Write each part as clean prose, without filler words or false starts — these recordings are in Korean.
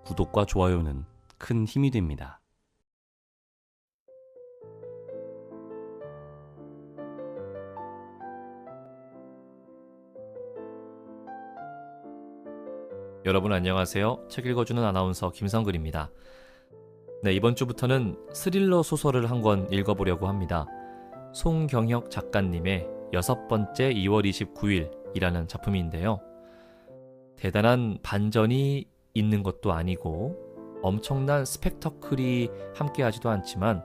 구독과 좋아요는 큰 힘이 됩니다. 여러분 안녕하세요. 책 읽어주는 아나운서 김성글입니다. 네, 이번 주부터는 스릴러 소설을 한 권 읽어보려고 합니다. 송경혁 작가님의 6번째 2월 29일이라는 작품인데요. 대단한 반전이 있는 것도 아니고 엄청난 스펙터클이 함께하지도 않지만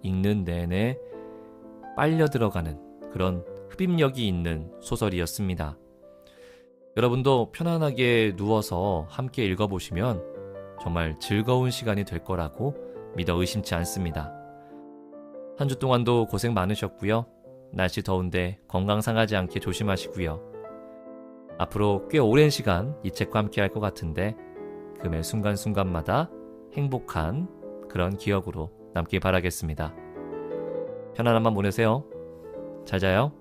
읽는 내내 빨려 들어가는 그런 흡입력이 있는 소설이었습니다. 여러분도 편안하게 누워서 함께 읽어보시면 정말 즐거운 시간이 될 거라고 믿어 의심치 않습니다. 한 주 동안도 고생 많으셨고요. 날씨 더운데 건강 상하지 않게 조심하시고요. 앞으로 꽤 오랜 시간 이 책과 함께 할 것 같은데 그 매 순간순간마다 행복한 그런 기억으로 남길 바라겠습니다. 편안한 밤 보내세요. 잘 자요.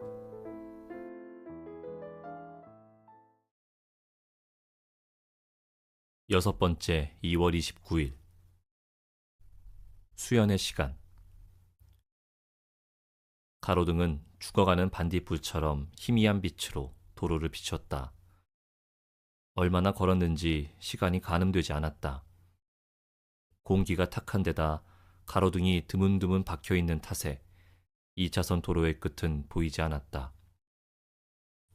여섯 번째 2월 29일 수연의 시간. 가로등은 죽어가는 반딧불처럼 희미한 빛으로 도로를 비췄다. 얼마나 걸었는지 시간이 가늠되지 않았다. 공기가 탁한 데다 가로등이 드문드문 박혀있는 탓에 2차선 도로의 끝은 보이지 않았다.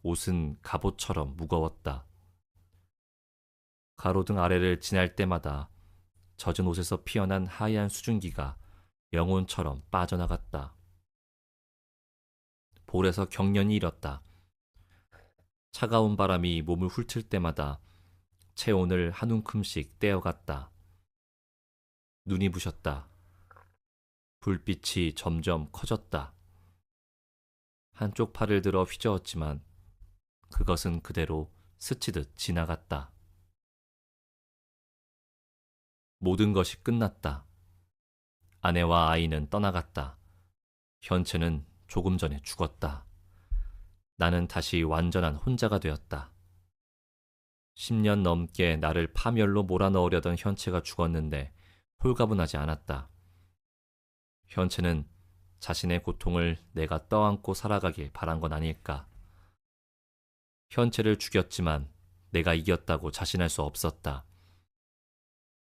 옷은 갑옷처럼 무거웠다. 가로등 아래를 지날 때마다 젖은 옷에서 피어난 하얀 수증기가 영혼처럼 빠져나갔다. 볼에서 경련이 일었다. 차가운 바람이 몸을 훑을 때마다 체온을 한 움큼씩 떼어갔다. 눈이 부셨다. 불빛이 점점 커졌다. 한쪽 팔을 들어 휘저었지만 그것은 그대로 스치듯 지나갔다. 모든 것이 끝났다. 아내와 아이는 떠나갔다. 현채는 조금 전에 죽었다. 나는 다시 완전한 혼자가 되었다. 10년 넘게 나를 파멸로 몰아넣으려던 현채가 죽었는데 홀가분하지 않았다. 현채는 자신의 고통을 내가 떠안고 살아가길 바란 건 아닐까. 현채를 죽였지만 내가 이겼다고 자신할 수 없었다.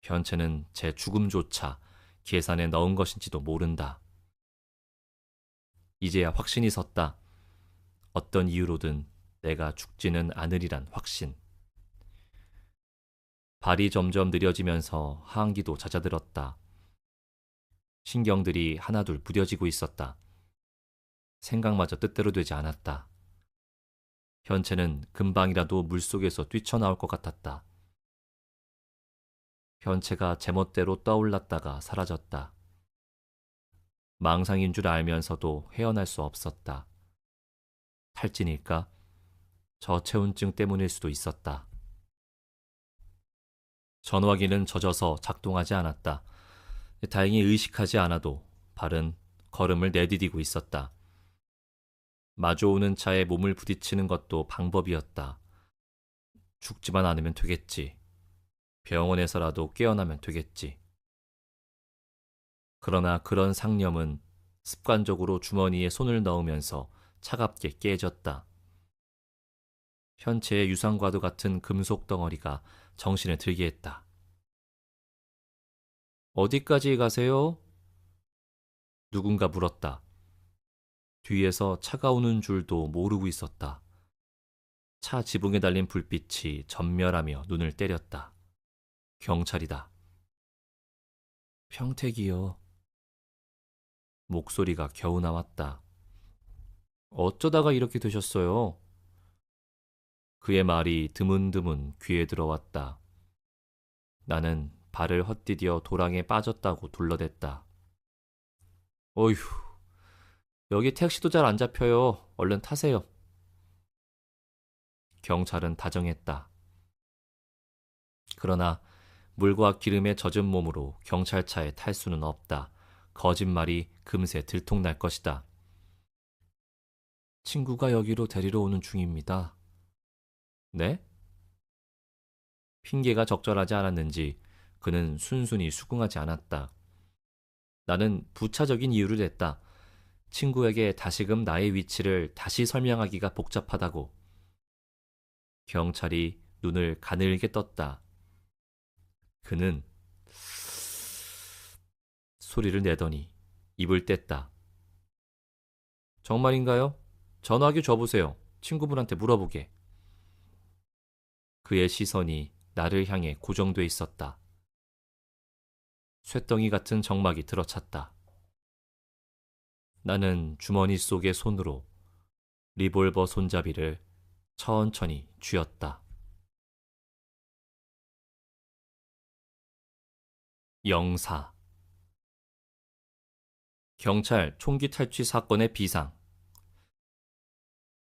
현채는 제 죽음조차 계산에 넣은 것인지도 모른다. 이제야 확신이 섰다. 어떤 이유로든 내가 죽지는 않으리란 확신. 발이 점점 느려지면서 하한기도 잦아들었다. 신경들이 하나둘 무뎌지고 있었다. 생각마저 뜻대로 되지 않았다. 현채는 금방이라도 물속에서 뛰쳐나올 것 같았다. 현채가 제멋대로 떠올랐다가 사라졌다. 망상인 줄 알면서도 헤어날 수 없었다. 탈진일까? 저체온증 때문일 수도 있었다. 전화기는 젖어서 작동하지 않았다. 다행히 의식하지 않아도 발은 걸음을 내디디고 있었다. 마주오는 차에 몸을 부딪히는 것도 방법이었다. 죽지만 않으면 되겠지. 병원에서라도 깨어나면 되겠지. 그러나 그런 상념은 습관적으로 주머니에 손을 넣으면서 차갑게 깨졌다. 현채의 유상과도 같은 금속 덩어리가 정신을 들게 했다. 어디까지 가세요? 누군가 물었다. 뒤에서 차가 오는 줄도 모르고 있었다. 차 지붕에 달린 불빛이 전멸하며 눈을 때렸다. 경찰이다. 평택이요. 목소리가 겨우 나왔다. 어쩌다가 이렇게 되셨어요? 그의 말이 드문드문 귀에 들어왔다. 나는 발을 헛디뎌 도랑에 빠졌다고 둘러댔다. 어휴, 여기 택시도 잘 안 잡혀요. 얼른 타세요. 경찰은 다정했다. 그러나 물과 기름에 젖은 몸으로 경찰차에 탈 수는 없다. 거짓말이 금세 들통날 것이다. 친구가 여기로 데리러 오는 중입니다. 네? 핑계가 적절하지 않았는지 그는 순순히 수긍하지 않았다. 나는 부차적인 이유를 냈다. 친구에게 다시금 나의 위치를 다시 설명하기가 복잡하다고. 경찰이 눈을 가늘게 떴다. 그는 소리를 내더니 입을 뗐다. 정말인가요? 전화기 줘보세요. 친구분한테 물어보게. 그의 시선이 나를 향해 고정돼 있었다. 쇳덩이 같은 정막이 들어찼다. 나는 주머니 속의 손으로 리볼버 손잡이를 천천히 쥐었다. 영사. 경찰 총기 탈취 사건의 비상.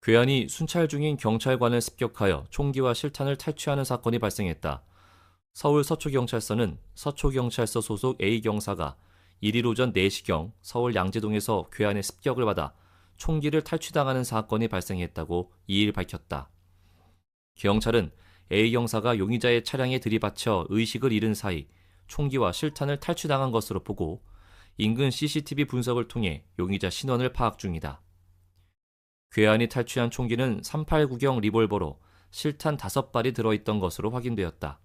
괴한이 순찰 중인 경찰관을 습격하여 총기와 실탄을 탈취하는 사건이 발생했다. 서울 서초경찰서는 서초경찰서 소속 A경사가 1일 오전 4시경 서울 양재동에서 괴한의 습격을 받아 총기를 탈취당하는 사건이 발생했다고 2일 밝혔다. 경찰은 A경사가 용의자의 차량에 들이받쳐 의식을 잃은 사이 총기와 실탄을 탈취당한 것으로 보고 인근 CCTV 분석을 통해 용의자 신원을 파악 중이다. 괴한이 탈취한 총기는 389경 리볼버로 실탄 5발이 들어있던 것으로 확인되었다.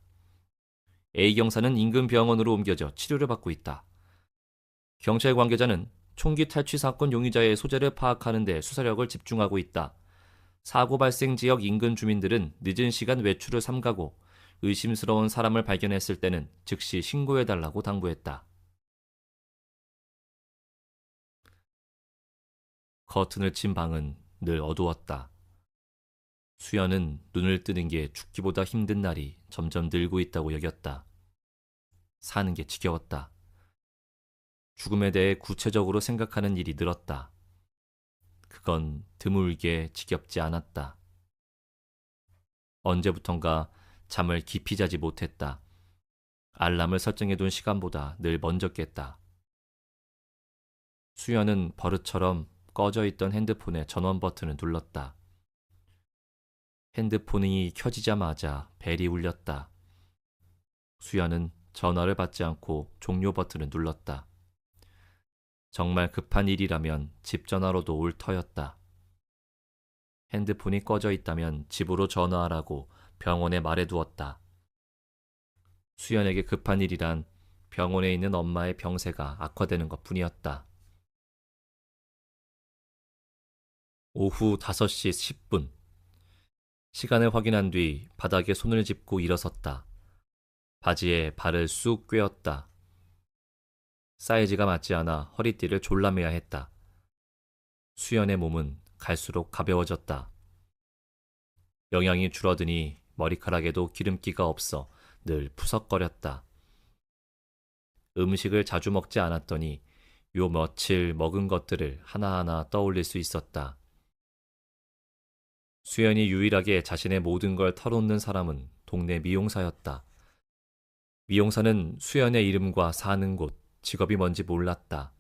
A경사는 인근 병원으로 옮겨져 치료를 받고 있다. 경찰 관계자는 총기 탈취 사건 용의자의 소재를 파악하는 데 수사력을 집중하고 있다. 사고 발생 지역 인근 주민들은 늦은 시간 외출을 삼가고 의심스러운 사람을 발견했을 때는 즉시 신고해달라고 당부했다. 커튼을 친 방은 늘 어두웠다. 수연은 눈을 뜨는 게 죽기보다 힘든 날이 점점 늘고 있다고 여겼다. 사는 게 지겨웠다. 죽음에 대해 구체적으로 생각하는 일이 늘었다. 그건 드물게 지겹지 않았다. 언제부턴가 잠을 깊이 자지 못했다. 알람을 설정해둔 시간보다 늘 먼저 깼다. 수연은 버릇처럼 꺼져 있던 핸드폰의 전원 버튼을 눌렀다. 핸드폰이 켜지자마자 벨이 울렸다. 수연은 전화를 받지 않고 종료 버튼을 눌렀다. 정말 급한 일이라면 집 전화로도 올 터였다. 핸드폰이 꺼져 있다면 집으로 전화하라고 병원에 말해두었다. 수연에게 급한 일이란 병원에 있는 엄마의 병세가 악화되는 것뿐이었다. 오후 5시 10분. 시간을 확인한 뒤 바닥에 손을 짚고 일어섰다. 바지에 발을 쑥 꿰었다. 사이즈가 맞지 않아 허리띠를 졸라매야 했다. 수연의 몸은 갈수록 가벼워졌다. 영양이 줄어드니 머리카락에도 기름기가 없어 늘 푸석거렸다. 음식을 자주 먹지 않았더니 요 며칠 먹은 것들을 하나하나 떠올릴 수 있었다. 수연이 유일하게 자신의 모든 걸 털어놓는 사람은 동네 미용사였다. 미용사는 수연의 이름과 사는 곳, 직업이 뭔지 몰랐다.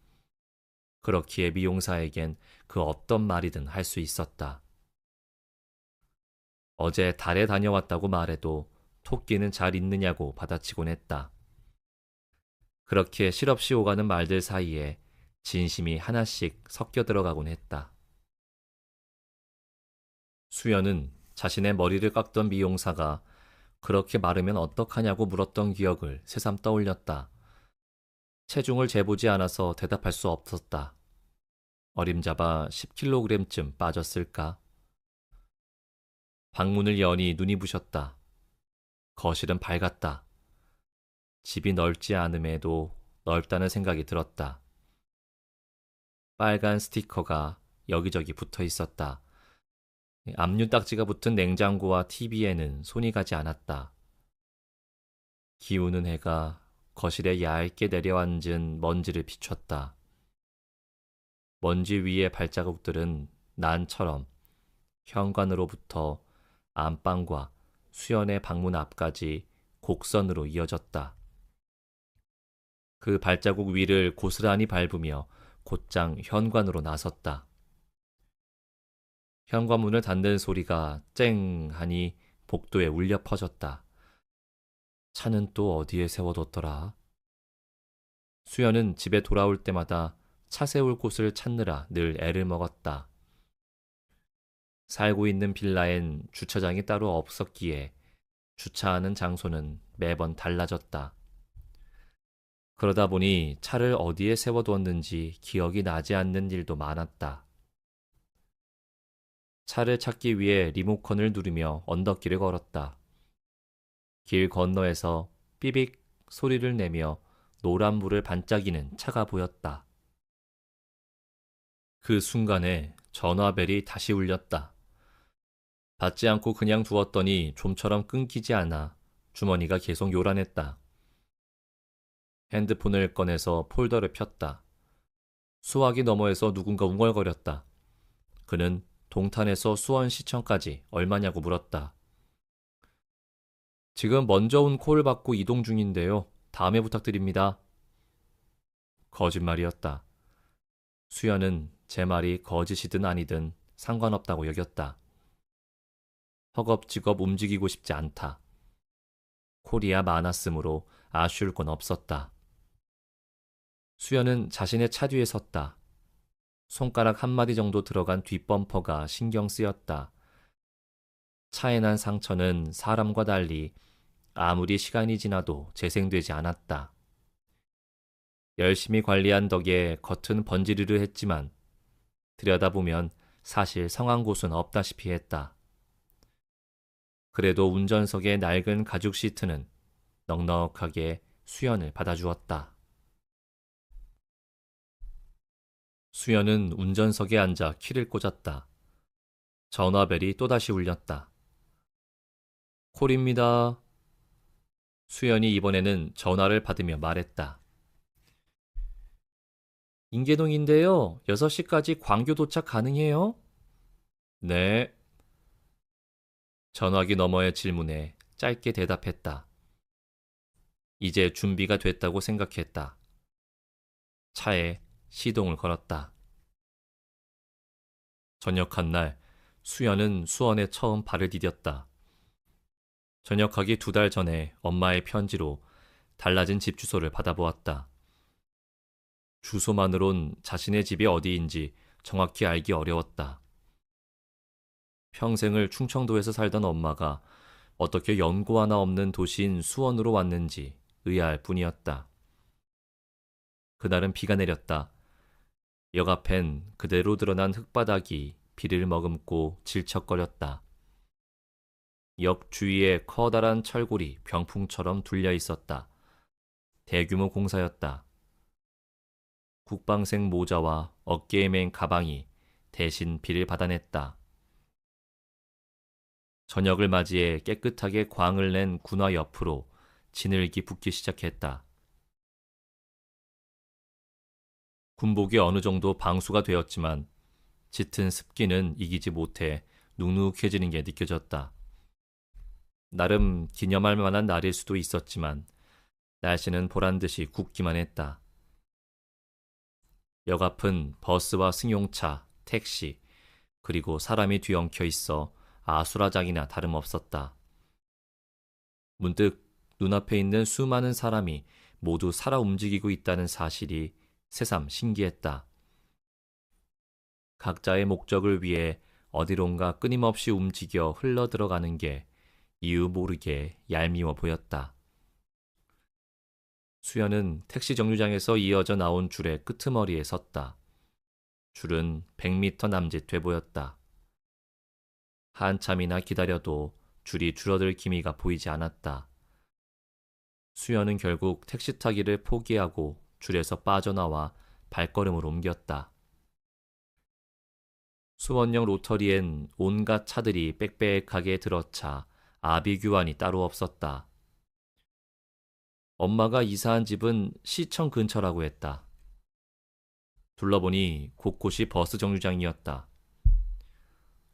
그렇기에 미용사에겐 그 어떤 말이든 할 수 있었다. 어제 달에 다녀왔다고 말해도 토끼는 잘 있느냐고 받아치곤 했다. 그렇게 실없이 오가는 말들 사이에 진심이 하나씩 섞여 들어가곤 했다. 수연은 자신의 머리를 깎던 미용사가 그렇게 마르면 어떡하냐고 물었던 기억을 새삼 떠올렸다. 체중을 재보지 않아서 대답할 수 없었다. 어림잡아 10kg쯤 빠졌을까? 방문을 여니 눈이 부셨다. 거실은 밝았다. 집이 넓지 않음에도 넓다는 생각이 들었다. 빨간 스티커가 여기저기 붙어 있었다. 압류 딱지가 붙은 냉장고와 TV에는 손이 가지 않았다. 기우는 해가 거실에 얇게 내려앉은 먼지를 비췄다. 먼지 위의 발자국들은 난처럼 현관으로부터 안방과 수연의 방문 앞까지 곡선으로 이어졌다. 그 발자국 위를 고스란히 밟으며 곧장 현관으로 나섰다. 현관문을 닫는 소리가 쨍 하니 복도에 울려 퍼졌다. 차는 또 어디에 세워뒀더라? 수연은 집에 돌아올 때마다 차 세울 곳을 찾느라 늘 애를 먹었다. 살고 있는 빌라엔 주차장이 따로 없었기에 주차하는 장소는 매번 달라졌다. 그러다 보니 차를 어디에 세워두었는지 기억이 나지 않는 일도 많았다. 차를 찾기 위해 리모컨을 누르며 언덕길을 걸었다. 길 건너에서 삐빅 소리를 내며 노란불을 반짝이는 차가 보였다. 그 순간에 전화벨이 다시 울렸다. 받지 않고 그냥 두었더니 좀처럼 끊기지 않아 주머니가 계속 요란했다. 핸드폰을 꺼내서 폴더를 폈다. 수화기 너머에서 누군가 웅얼거렸다. 그는 동탄에서 수원시청까지 얼마냐고 물었다. 지금 먼저 온 콜 받고 이동 중인데요. 다음에 부탁드립니다. 거짓말이었다. 수연은 제 말이 거짓이든 아니든 상관없다고 여겼다. 허겁지겁 움직이고 싶지 않다. 콜이야 많았으므로 아쉬울 건 없었다. 수연은 자신의 차 뒤에 섰다. 손가락 한마디 정도 들어간 뒷범퍼가 신경 쓰였다. 차에 난 상처는 사람과 달리 아무리 시간이 지나도 재생되지 않았다. 열심히 관리한 덕에 겉은 번지르르 했지만 들여다보면 사실 성한 곳은 없다시피 했다. 그래도 운전석의 낡은 가죽 시트는 넉넉하게 수연을 받아주었다. 수연은 운전석에 앉아 키를 꽂았다. 전화벨이 또다시 울렸다. 콜입니다. 수연이 이번에는 전화를 받으며 말했다. 인계동인데요. 6시까지 광교 도착 가능해요? 네. 전화기 너머의 질문에 짧게 대답했다. 이제 준비가 됐다고 생각했다. 차에 시동을 걸었다. 저녁한 날 수연은 수원에 처음 발을 디뎠다. 전역하기 2달 전에 엄마의 편지로 달라진 집 주소를 받아보았다. 주소만으론 자신의 집이 어디인지 정확히 알기 어려웠다. 평생을 충청도에서 살던 엄마가 어떻게 연고 하나 없는 도시인 수원으로 왔는지 의아할 뿐이었다. 그날은 비가 내렸다. 역 앞엔 그대로 드러난 흙바닥이 비를 머금고 질척거렸다. 역 주위에 커다란 철골이 병풍처럼 둘려 있었다. 대규모 공사였다. 국방색 모자와 어깨에 맨 가방이 대신 비를 받아냈다. 저녁을 맞이해 깨끗하게 광을 낸 군화 옆으로 진흙이 붙기 시작했다. 군복이 어느 정도 방수가 되었지만 짙은 습기는 이기지 못해 눅눅해지는 게 느껴졌다. 나름 기념할 만한 날일 수도 있었지만 날씨는 보란듯이 굽기만 했다. 역 앞은 버스와 승용차, 택시, 그리고 사람이 뒤엉켜 있어 아수라장이나 다름없었다. 문득 눈앞에 있는 수많은 사람이 모두 살아 움직이고 있다는 사실이 새삼 신기했다. 각자의 목적을 위해 어디론가 끊임없이 움직여 흘러들어가는 게 이유 모르게 얄미워 보였다. 수연은 택시 정류장에서 이어져 나온 줄의 끄트머리에 섰다. 줄은 100m 남짓 돼 보였다. 한참이나 기다려도 줄이 줄어들 기미가 보이지 않았다. 수연은 결국 택시 타기를 포기하고 줄에서 빠져나와 발걸음을 옮겼다. 수원역 로터리엔 온갖 차들이 빽빽하게 들어차 아비규환이 따로 없었다. 엄마가 이사한 집은 시청 근처라고 했다. 둘러보니 곳곳이 버스 정류장이었다.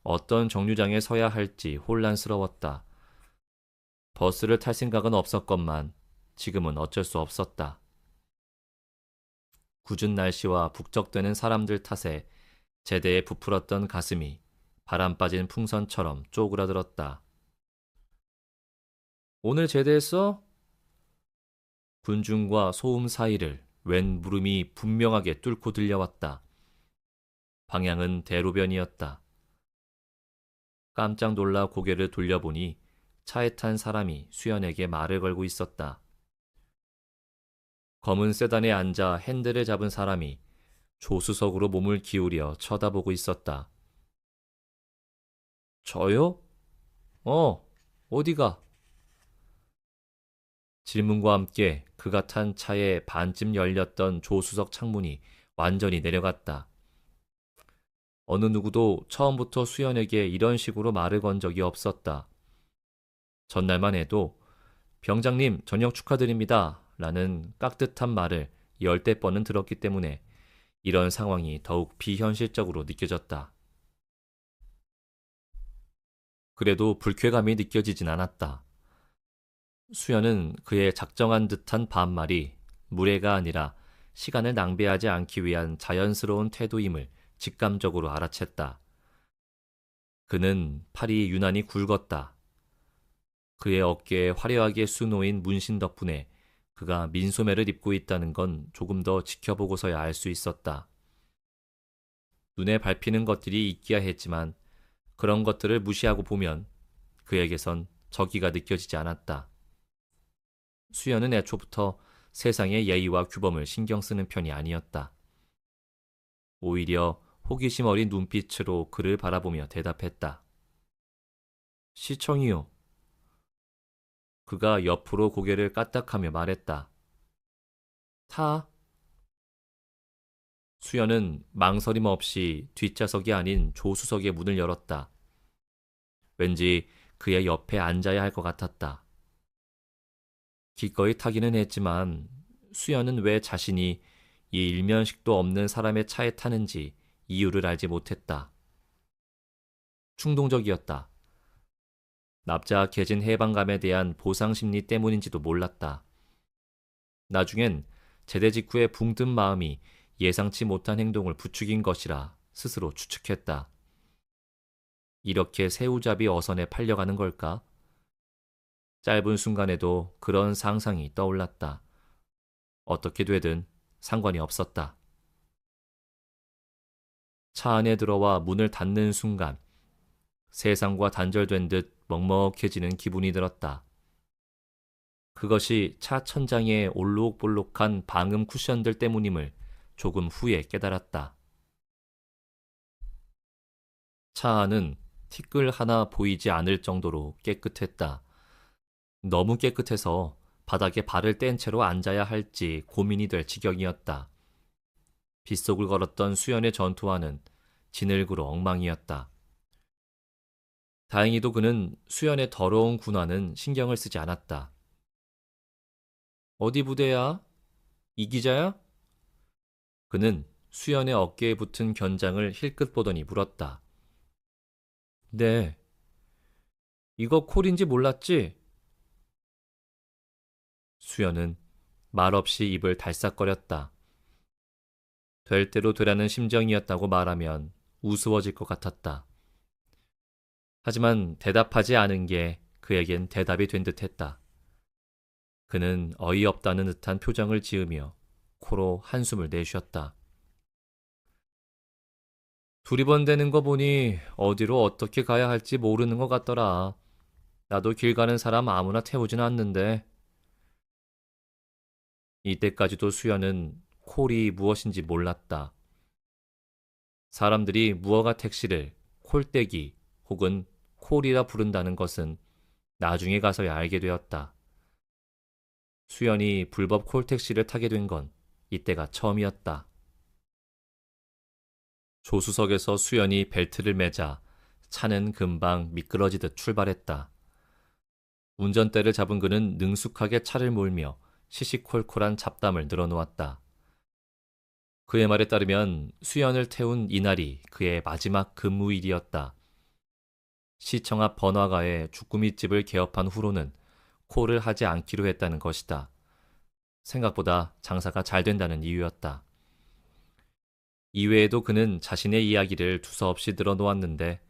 어떤 정류장에 서야 할지 혼란스러웠다. 버스를 탈 생각은 없었건만 지금은 어쩔 수 없었다. 궂은 날씨와 북적대는 사람들 탓에 제대에 부풀었던 가슴이 바람 빠진 풍선처럼 쪼그라들었다. 오늘 제대했어? 군중과 소음 사이를 웬 물음이 분명하게 뚫고 들려왔다. 방향은 대로변이었다. 깜짝 놀라 고개를 돌려보니 차에 탄 사람이 수연에게 말을 걸고 있었다. 검은 세단에 앉아 핸들을 잡은 사람이 조수석으로 몸을 기울여 쳐다보고 있었다. 저요? 어디가? 질문과 함께 그가 탄 차의 반쯤 열렸던 조수석 창문이 완전히 내려갔다. 어느 누구도 처음부터 수연에게 이런 식으로 말을 건 적이 없었다. 전날만 해도 병장님 전역 축하드립니다 라는 깍듯한 말을 열댓 번은 들었기 때문에 이런 상황이 더욱 비현실적으로 느껴졌다. 그래도 불쾌감이 느껴지진 않았다. 수연은 그의 작정한 듯한 반말이 무례가 아니라 시간을 낭비하지 않기 위한 자연스러운 태도임을 직감적으로 알아챘다. 그는 팔이 유난히 굵었다. 그의 어깨에 화려하게 수놓인 문신 덕분에 그가 민소매를 입고 있다는 건 조금 더 지켜보고서야 알 수 있었다. 눈에 밟히는 것들이 있기야 했지만 그런 것들을 무시하고 보면 그에게선 저기가 느껴지지 않았다. 수연은 애초부터 세상의 예의와 규범을 신경 쓰는 편이 아니었다. 오히려 호기심 어린 눈빛으로 그를 바라보며 대답했다. 시청이요. 그가 옆으로 고개를 까딱하며 말했다. 타. 수연은 망설임 없이 뒷좌석이 아닌 조수석의 문을 열었다. 왠지 그의 옆에 앉아야 할 것 같았다. 기꺼이 타기는 했지만 수연은 왜 자신이 이 일면식도 없는 사람의 차에 타는지 이유를 알지 못했다. 충동적이었다. 납작해진 해방감에 대한 보상심리 때문인지도 몰랐다. 나중엔 제대 직후에 붕 뜬 마음이 예상치 못한 행동을 부추긴 것이라 스스로 추측했다. 이렇게 새우잡이 어선에 팔려가는 걸까? 짧은 순간에도 그런 상상이 떠올랐다. 어떻게 되든 상관이 없었다. 차 안에 들어와 문을 닫는 순간 세상과 단절된 듯 먹먹해지는 기분이 들었다. 그것이 차 천장에 올록볼록한 방음 쿠션들 때문임을 조금 후에 깨달았다. 차 안은 티끌 하나 보이지 않을 정도로 깨끗했다. 너무 깨끗해서 바닥에 발을 뗀 채로 앉아야 할지 고민이 될 지경이었다. 빗속을 걸었던 수연의 전투화는 진흙으로 엉망이었다. 다행히도 그는 수연의 더러운 군화는 신경을 쓰지 않았다. 어디 부대야? 이 기자야? 그는 수연의 어깨에 붙은 견장을 힐끗 보더니 물었다. 네. 이거 콜인지 몰랐지? 수연은 말없이 입을 달싹거렸다. 될 대로 되라는 심정이었다고 말하면 우스워질 것 같았다. 하지만 대답하지 않은 게 그에겐 대답이 된 듯했다. 그는 어이없다는 듯한 표정을 지으며 코로 한숨을 내쉬었다. 두리번대는 거 보니 어디로 어떻게 가야 할지 모르는 것 같더라. 나도 길 가는 사람 아무나 태우진 않는데. 이때까지도 수연은 콜이 무엇인지 몰랐다. 사람들이 무허가 택시를 콜떼기 혹은 콜이라 부른다는 것은 나중에 가서야 알게 되었다. 수연이 불법 콜택시를 타게 된 건 이때가 처음이었다. 조수석에서 수연이 벨트를 매자 차는 금방 미끄러지듯 출발했다. 운전대를 잡은 그는 능숙하게 차를 몰며 시시콜콜한 잡담을 늘어놓았다. 그의 말에 따르면 수연을 태운 이날이 그의 마지막 근무일이었다. 시청 앞 번화가에 주꾸미집을 개업한 후로는 콜을 하지 않기로 했다는 것이다. 생각보다 장사가 잘 된다는 이유였다. 이외에도 그는 자신의 이야기를 두서없이 늘어놓았는데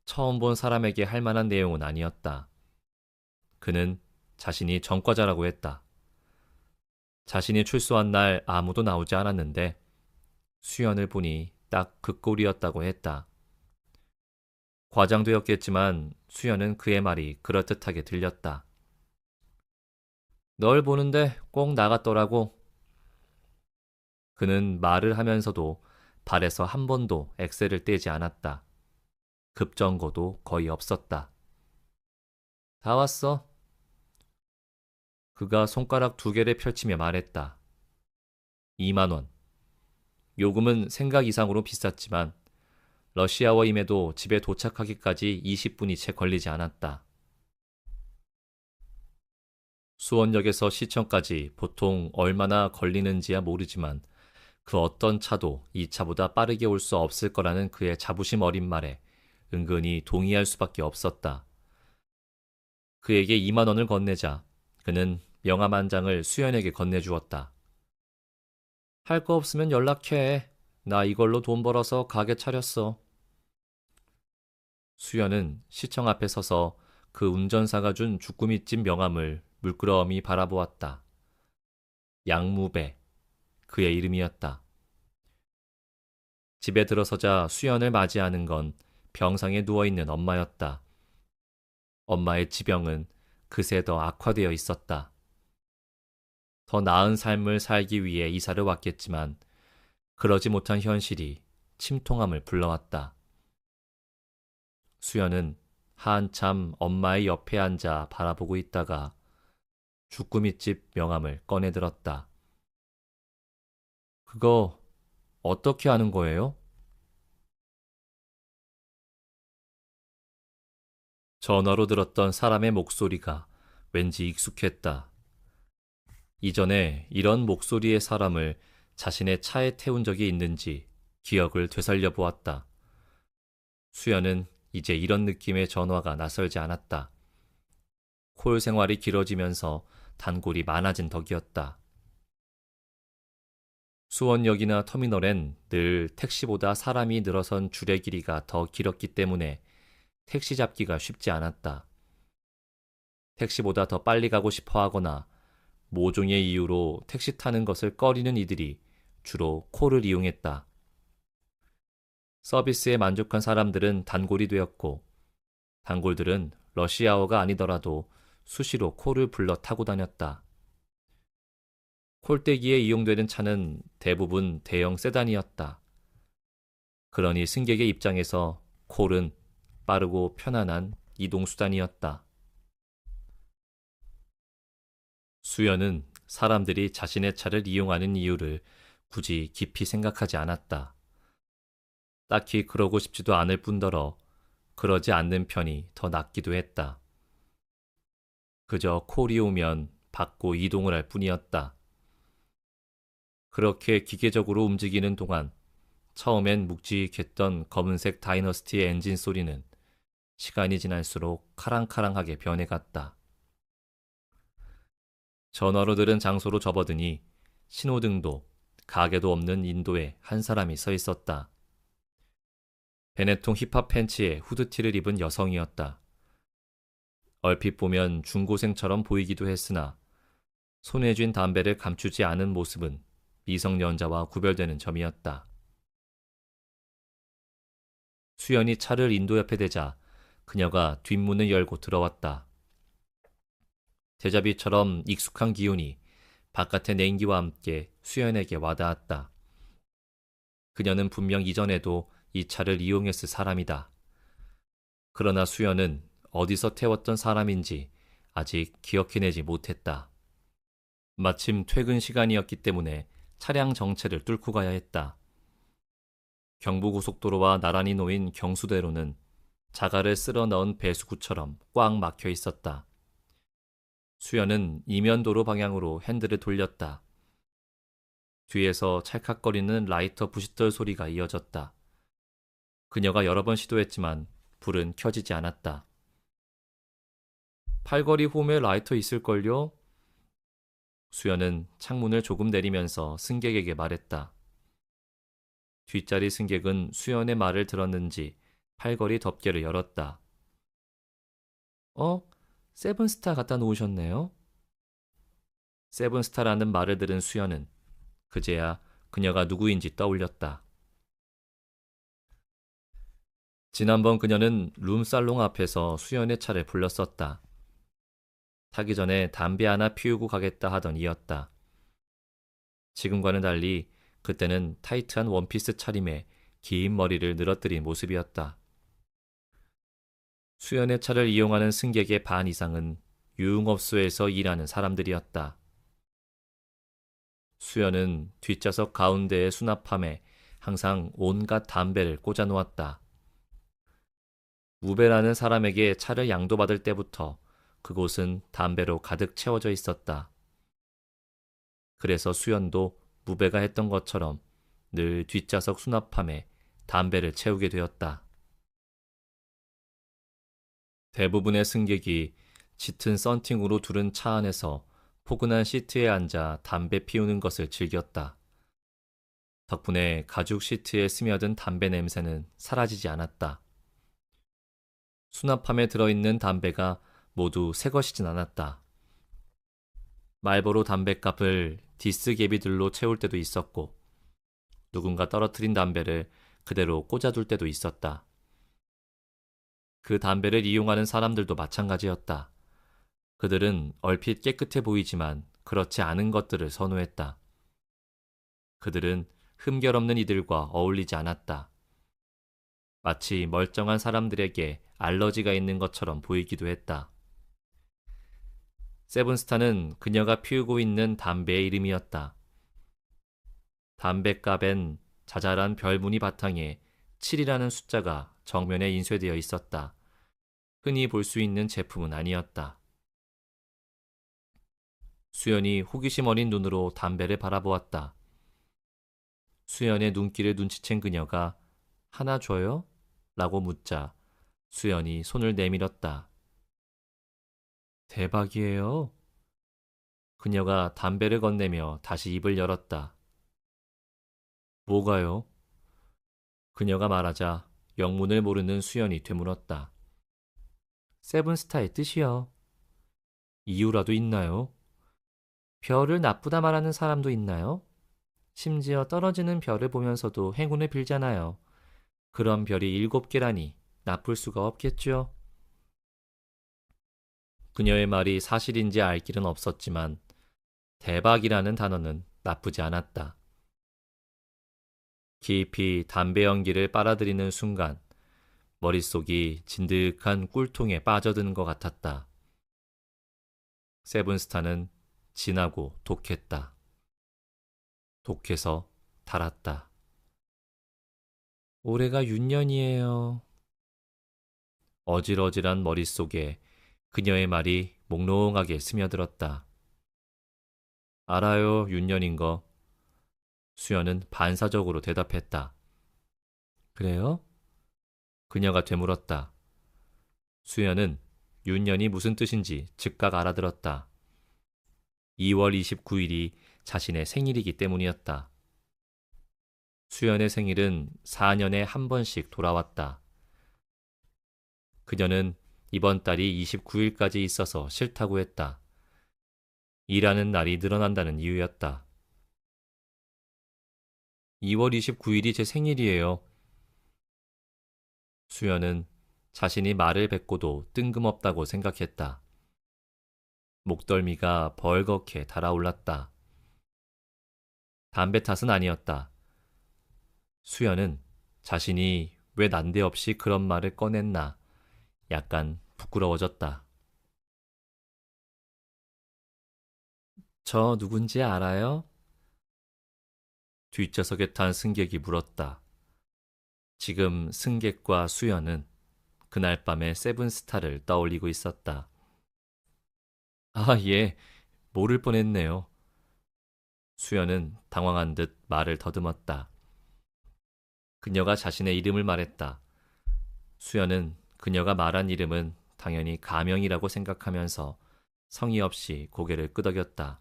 처음 본 사람에게 할 만한 내용은 아니었다. 그는 자신이 전과자라고 했다. 자신이 출소한 날 아무도 나오지 않았는데 수연을 보니 딱 그 꼴이었다고 했다. 과장되었겠지만 수연은 그의 말이 그럴듯하게 들렸다. 널 보는데 꼭 나갔더라고. 그는 말을 하면서도 발에서 한 번도 엑셀을 떼지 않았다. 급정거도 거의 없었다. 다 왔어. 그가 손가락 두 개를 펼치며 말했다. 2만 원. 요금은 생각 이상으로 비쌌지만 러시아워임에도 집에 도착하기까지 20분이 채 걸리지 않았다. 수원역에서 시청까지 보통 얼마나 걸리는지야 모르지만 그 어떤 차도 이 차보다 빠르게 올 수 없을 거라는 그의 자부심 어린 말에 은근히 동의할 수밖에 없었다. 그에게 2만 원을 건네자 그는 명함 한 장을 수연에게 건네주었다. 할 거 없으면 연락해. 나 이걸로 돈 벌어서 가게 차렸어. 수연은 시청 앞에 서서 그 운전사가 준 주꾸미집 명함을 물끄러미 바라보았다. 양무배, 그의 이름이었다. 집에 들어서자 수연을 맞이하는 건 병상에 누워있는 엄마였다. 엄마의 지병은 그새 더 악화되어 있었다. 더 나은 삶을 살기 위해 이사를 왔겠지만 그러지 못한 현실이 침통함을 불러왔다. 수연은 한참 엄마의 옆에 앉아 바라보고 있다가 주꾸미집 명함을 꺼내들었다. 그거 어떻게 하는 거예요? 전화로 들었던 사람의 목소리가 왠지 익숙했다. 이전에 이런 목소리의 사람을 자신의 차에 태운 적이 있는지 기억을 되살려 보았다. 수연은 이제 이런 느낌의 전화가 낯설지 않았다. 콜 생활이 길어지면서 단골이 많아진 덕이었다. 수원역이나 터미널엔 늘 택시보다 사람이 늘어선 줄의 길이가 더 길었기 때문에 택시 잡기가 쉽지 않았다. 택시보다 더 빨리 가고 싶어 하거나 모종의 이유로 택시 타는 것을 꺼리는 이들이 주로 콜을 이용했다. 서비스에 만족한 사람들은 단골이 되었고 단골들은 러시아어가 아니더라도 수시로 콜을 불러 타고 다녔다. 콜떼기에 이용되는 차는 대부분 대형 세단이었다. 그러니 승객의 입장에서 콜은 빠르고 편안한 이동수단이었다. 수연은 사람들이 자신의 차를 이용하는 이유를 굳이 깊이 생각하지 않았다. 딱히 그러고 싶지도 않을 뿐더러 그러지 않는 편이 더 낫기도 했다. 그저 콜이 오면 받고 이동을 할 뿐이었다. 그렇게 기계적으로 움직이는 동안 처음엔 묵직했던 검은색 다이너스티의 엔진 소리는 시간이 지날수록 카랑카랑하게 변해갔다. 전화로 들은 장소로 접어드니 신호등도 가게도 없는 인도에 한 사람이 서 있었다. 베네통 힙합 팬츠에 후드티를 입은 여성이었다. 얼핏 보면 중고생처럼 보이기도 했으나 손에 쥔 담배를 감추지 않은 모습은 미성년자와 구별되는 점이었다. 수연이 차를 인도 옆에 대자 그녀가 뒷문을 열고 들어왔다. 대자비처럼 익숙한 기운이 바깥의 냉기와 함께 수연에게 와닿았다. 그녀는 분명 이전에도 이 차를 이용했을 사람이다. 그러나 수연은 어디서 태웠던 사람인지 아직 기억해내지 못했다. 마침 퇴근 시간이었기 때문에 차량 정체를 뚫고 가야 했다. 경부고속도로와 나란히 놓인 경수대로는 자갈을 쓸어 넣은 배수구처럼 꽉 막혀 있었다. 수연은 이면도로 방향으로 핸들을 돌렸다. 뒤에서 찰칵거리는 라이터 부싯돌 소리가 이어졌다. 그녀가 여러 번 시도했지만 불은 켜지지 않았다. 팔거리 홈에 라이터 있을걸요? 수연은 창문을 조금 내리면서 승객에게 말했다. 뒷자리 승객은 수연의 말을 들었는지 팔걸이 덮개를 열었다. 세븐스타 갖다 놓으셨네요? 세븐스타라는 말을 들은 수연은 그제야 그녀가 누구인지 떠올렸다. 지난번 그녀는 룸살롱 앞에서 수연의 차를 불렀었다. 타기 전에 담배 하나 피우고 가겠다 하던 이였다. 지금과는 달리 그때는 타이트한 원피스 차림에 긴 머리를 늘어뜨린 모습이었다. 수연의 차를 이용하는 승객의 반 이상은 유흥업소에서 일하는 사람들이었다. 수연은 뒷좌석 가운데의 수납함에 항상 온갖 담배를 꽂아 놓았다. 무배라는 사람에게 차를 양도받을 때부터 그곳은 담배로 가득 채워져 있었다. 그래서 수연도 무배가 했던 것처럼 늘 뒷좌석 수납함에 담배를 채우게 되었다. 대부분의 승객이 짙은 썬팅으로 두른 차 안에서 포근한 시트에 앉아 담배 피우는 것을 즐겼다. 덕분에 가죽 시트에 스며든 담배 냄새는 사라지지 않았다. 수납함에 들어있는 담배가 모두 새 것이진 않았다. 말보로 담뱃갑을 디스개비들로 채울 때도 있었고 누군가 떨어뜨린 담배를 그대로 꽂아둘 때도 있었다. 그 담배를 이용하는 사람들도 마찬가지였다. 그들은 얼핏 깨끗해 보이지만 그렇지 않은 것들을 선호했다. 그들은 흠결 없는 이들과 어울리지 않았다. 마치 멀쩡한 사람들에게 알러지가 있는 것처럼 보이기도 했다. 세븐스타는 그녀가 피우고 있는 담배의 이름이었다. 담뱃갑엔 자잘한 별무늬 바탕에 7이라는 숫자가 정면에 인쇄되어 있었다. 흔히 볼 수 있는 제품은 아니었다. 수연이 호기심 어린 눈으로 담배를 바라보았다. 수연의 눈길을 눈치챈 그녀가 하나 줘요? 라고 묻자 수연이 손을 내밀었다. 대박이에요. 그녀가 담배를 건네며 다시 입을 열었다. 뭐가요? 그녀가 말하자 영문을 모르는 수연이 되물었다. 세븐스타의 뜻이요. 이유라도 있나요? 별을 나쁘다 말하는 사람도 있나요? 심지어 떨어지는 별을 보면서도 행운을 빌잖아요. 그런 별이 7개라니 나쁠 수가 없겠죠. 그녀의 말이 사실인지 알 길은 없었지만 대박이라는 단어는 나쁘지 않았다. 깊이 담배 연기를 빨아들이는 순간 머릿속이 진득한 꿀통에 빠져드는 것 같았다. 세븐스타는 진하고 독했다. 독해서 달았다. 올해가 6년이에요. 어질어질한 머릿속에 그녀의 말이 몽롱하게 스며들었다. 알아요, 6년인 거. 수연은 반사적으로 대답했다. 그래요? 그녀가 되물었다. 수연은 6년이 무슨 뜻인지 즉각 알아들었다. 2월 29일이 자신의 생일이기 때문이었다. 수연의 생일은 4년에 한 번씩 돌아왔다. 그녀는 이번 달이 29일까지 있어서 싫다고 했다. 일하는 날이 늘어난다는 이유였다. 2월 29일이 제 생일이에요. 수연은 자신이 말을 뱉고도 뜬금없다고 생각했다. 목덜미가 벌겋게 달아올랐다. 담배 탓은 아니었다. 수연은 자신이 왜 난데없이 그런 말을 꺼냈나 약간 부끄러워졌다. 저 누군지 알아요? 뒷좌석에 탄 승객이 물었다. 지금 승객과 수연은 그날 밤의 세븐스타를 떠올리고 있었다. 아, 예, 모를 뻔했네요. 수연은 당황한 듯 말을 더듬었다. 그녀가 자신의 이름을 말했다. 수연은 그녀가 말한 이름은 당연히 가명이라고 생각하면서 성의 없이 고개를 끄덕였다.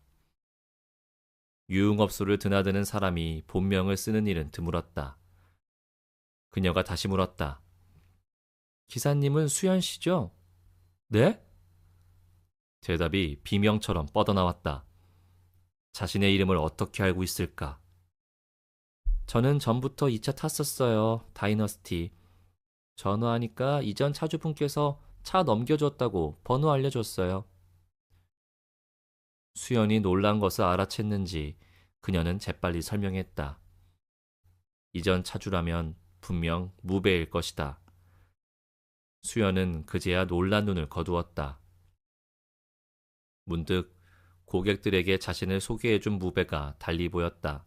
유흥업소를 드나드는 사람이 본명을 쓰는 일은 드물었다. 그녀가 다시 물었다. 기사님은 수연 씨죠? 네? 대답이 비명처럼 뻗어나왔다. 자신의 이름을 어떻게 알고 있을까? 저는 전부터 이 차 탔었어요. 다이너스티. 전화하니까 이전 차주분께서 차 넘겨줬다고 번호 알려줬어요. 수연이 놀란 것을 알아챘는지 그녀는 재빨리 설명했다. 이전 차주라면 분명 무배일 것이다. 수연은 그제야 놀란 눈을 거두었다. 문득 고객들에게 자신을 소개해준 무배가 달리 보였다.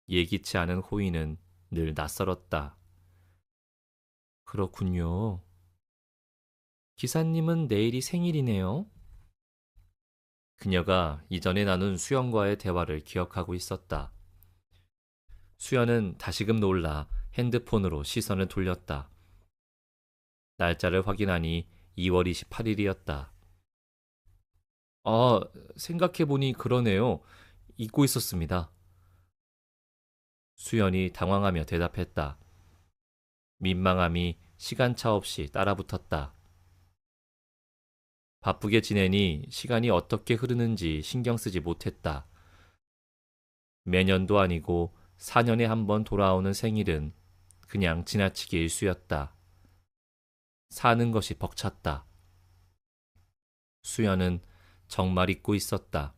예기치 않은 호의는 늘 낯설었다. 그렇군요. 기사님은 내일이 생일이네요. 그녀가 이전에 나눈 수연과의 대화를 기억하고 있었다. 수연은 다시금 놀라 핸드폰으로 시선을 돌렸다. 날짜를 확인하니 2월 28일이었다. 아, 생각해보니 그러네요. 잊고 있었습니다. 수연이 당황하며 대답했다. 민망함이 시간차 없이 따라붙었다. 바쁘게 지내니 시간이 어떻게 흐르는지 신경 쓰지 못했다. 매년도 아니고 4년에 한 번 돌아오는 생일은 그냥 지나치게 일수였다. 사는 것이 벅찼다. 수연은 정말 잊고 있었다.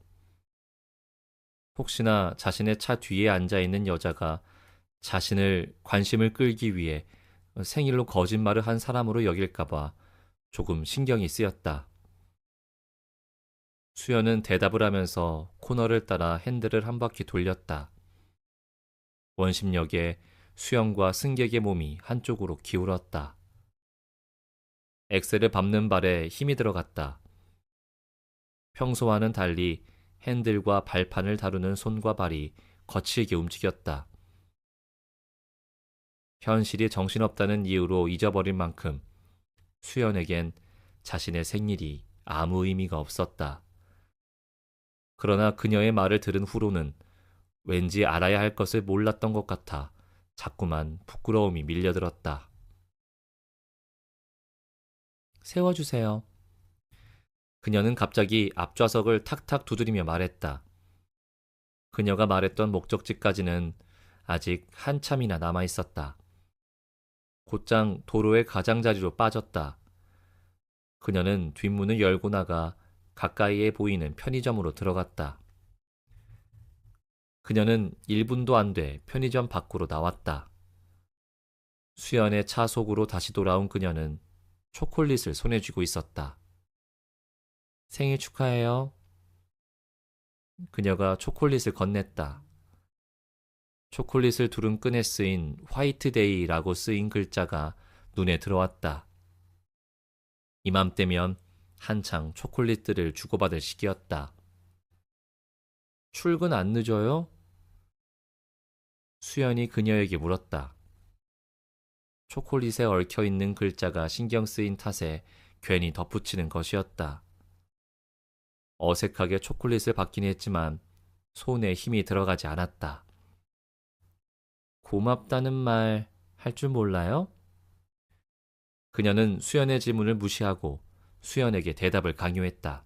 혹시나 자신의 차 뒤에 앉아있는 여자가 자신을 관심을 끌기 위해 생일로 거짓말을 한 사람으로 여길까봐 조금 신경이 쓰였다. 수연은 대답을 하면서 코너를 따라 핸들을 한 바퀴 돌렸다. 원심력에 수연과 승객의 몸이 한쪽으로 기울었다. 엑셀을 밟는 발에 힘이 들어갔다. 평소와는 달리 핸들과 발판을 다루는 손과 발이 거칠게 움직였다. 현실이 정신없다는 이유로 잊어버린 만큼 수연에겐 자신의 생일이 아무 의미가 없었다. 그러나 그녀의 말을 들은 후로는 왠지 알아야 할 것을 몰랐던 것 같아 자꾸만 부끄러움이 밀려들었다. 세워주세요. 그녀는 갑자기 앞좌석을 탁탁 두드리며 말했다. 그녀가 말했던 목적지까지는 아직 한참이나 남아 있었다. 곧장 도로의 가장자리로 빠졌다. 그녀는 뒷문을 열고 나가 가까이에 보이는 편의점으로 들어갔다. 그녀는 1분도 안 돼 편의점 밖으로 나왔다. 수연의 차 속으로 다시 돌아온 그녀는 초콜릿을 손에 쥐고 있었다. 생일 축하해요. 그녀가 초콜릿을 건넸다. 초콜릿을 두른 끈에 쓰인 화이트데이라고 쓰인 글자가 눈에 들어왔다. 이맘때면 한창 초콜릿들을 주고받을 시기였다. 출근 안 늦어요? 수연이 그녀에게 물었다. 초콜릿에 얽혀있는 글자가 신경 쓰인 탓에 괜히 덧붙이는 것이었다. 어색하게 초콜릿을 받긴 했지만 손에 힘이 들어가지 않았다. 고맙다는 말 할 줄 몰라요? 그녀는 수연의 질문을 무시하고 수연에게 대답을 강요했다.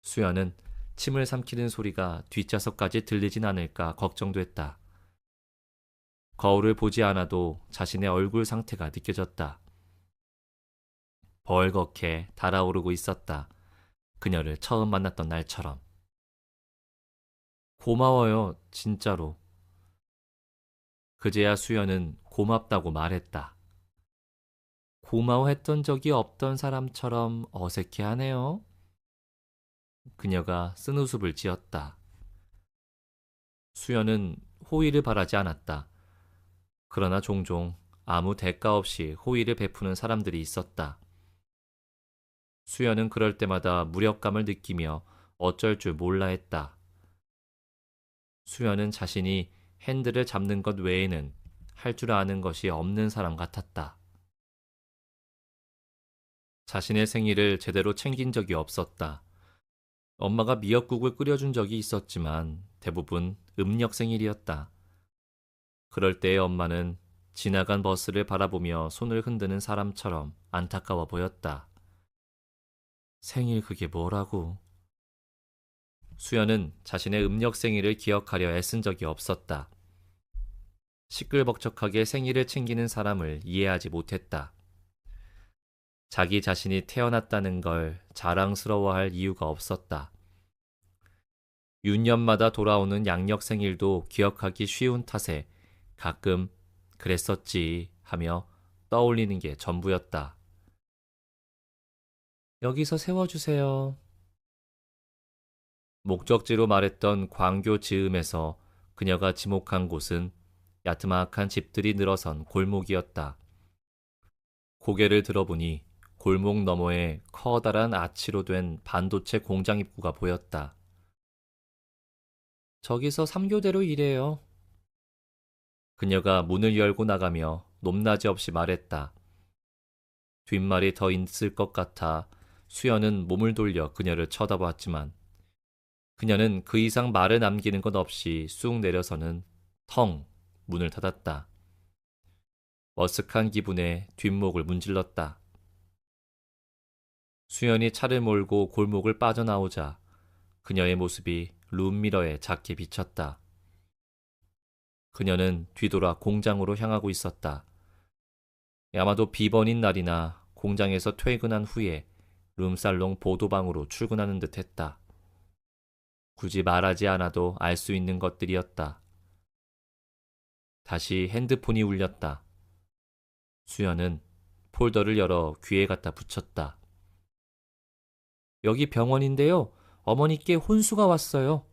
수연은 침을 삼키는 소리가 뒷좌석까지 들리진 않을까 걱정됐다. 거울을 보지 않아도 자신의 얼굴 상태가 느껴졌다. 벌겋게 달아오르고 있었다. 그녀를 처음 만났던 날처럼. 고마워요, 진짜로. 그제야 수연은 고맙다고 말했다. 고마워했던 적이 없던 사람처럼 어색해하네요. 그녀가 쓴웃음을 지었다. 수연은 호의를 바라지 않았다. 그러나 종종 아무 대가 없이 호의를 베푸는 사람들이 있었다. 수연은 그럴 때마다 무력감을 느끼며 어쩔 줄 몰라 했다. 수연은 자신이 핸들을 잡는 것 외에는 할 줄 아는 것이 없는 사람 같았다. 자신의 생일을 제대로 챙긴 적이 없었다. 엄마가 미역국을 끓여준 적이 있었지만 대부분 음력 생일이었다. 그럴 때의 엄마는 지나간 버스를 바라보며 손을 흔드는 사람처럼 안타까워 보였다. 생일 그게 뭐라고? 수연은 자신의 음력 생일을 기억하려 애쓴 적이 없었다. 시끌벅적하게 생일을 챙기는 사람을 이해하지 못했다. 자기 자신이 태어났다는 걸 자랑스러워할 이유가 없었다. 윤년마다 돌아오는 양력 생일도 기억하기 쉬운 탓에 가끔 그랬었지 하며 떠올리는 게 전부였다. 여기서 세워주세요. 목적지로 말했던 광교 즈음에서 그녀가 지목한 곳은 야트막한 집들이 늘어선 골목이었다. 고개를 들어보니 골목 너머에 커다란 아치로 된 반도체 공장 입구가 보였다. 저기서 3교대로 일해요. 그녀가 문을 열고 나가며 높낮이 없이 말했다. 뒷말이 더 있을 것 같아 수연은 몸을 돌려 그녀를 쳐다보았지만 그녀는 그 이상 말을 남기는 것 없이 쑥 내려서는 텅 문을 닫았다. 머쓱한 기분에 뒷목을 문질렀다. 수연이 차를 몰고 골목을 빠져나오자 그녀의 모습이 룸미러에 작게 비쳤다. 그녀는 뒤돌아 공장으로 향하고 있었다. 아마도 비번인 날이나 공장에서 퇴근한 후에 룸살롱 보도방으로 출근하는 듯 했다. 굳이 말하지 않아도 알 수 있는 것들이었다. 다시 핸드폰이 울렸다. 수연은 폴더를 열어 귀에 갖다 붙였다. 여기 병원인데요. 어머니께 혼수가 왔어요.